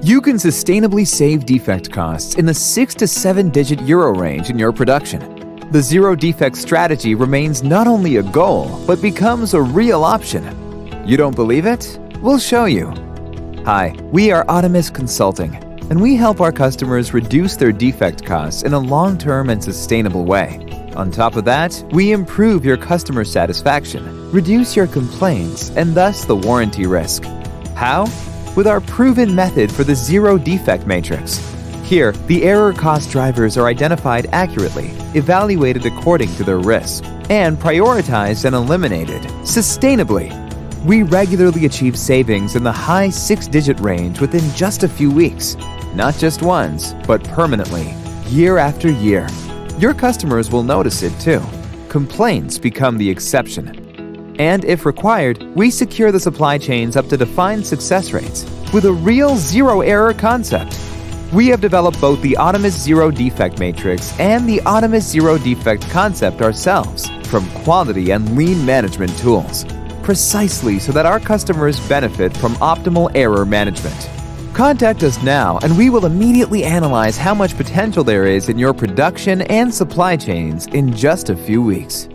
You can sustainably save defect costs in the 6 to 7-digit euro range in your production. The zero defect strategy remains not only a goal, but becomes a real option. You don't believe it? We'll show you. Hi, we are Audimus Consulting, and we help our customers reduce their defect costs in a long-term and sustainable way. On top of that, we improve your customer satisfaction, reduce your complaints, and thus the warranty risk. How? With our proven method for the zero defect matrix. Here, the error cost drivers are identified accurately, evaluated according to their risk, and prioritized and eliminated sustainably. We regularly achieve savings in the high 6-digit range within just a few weeks. Not just once, but permanently, year after year. Your customers will notice it too. Complaints become the exception. And if required, we secure the supply chains up to defined success rates with a real zero-error concept. We have developed both the Audimus Zero Defect Matrix and the Audimus Zero Defect concept ourselves from quality and lean management tools, precisely so that our customers benefit from optimal error management. Contact us now and we will immediately analyze how much potential there is in your production and supply chains in just a few weeks.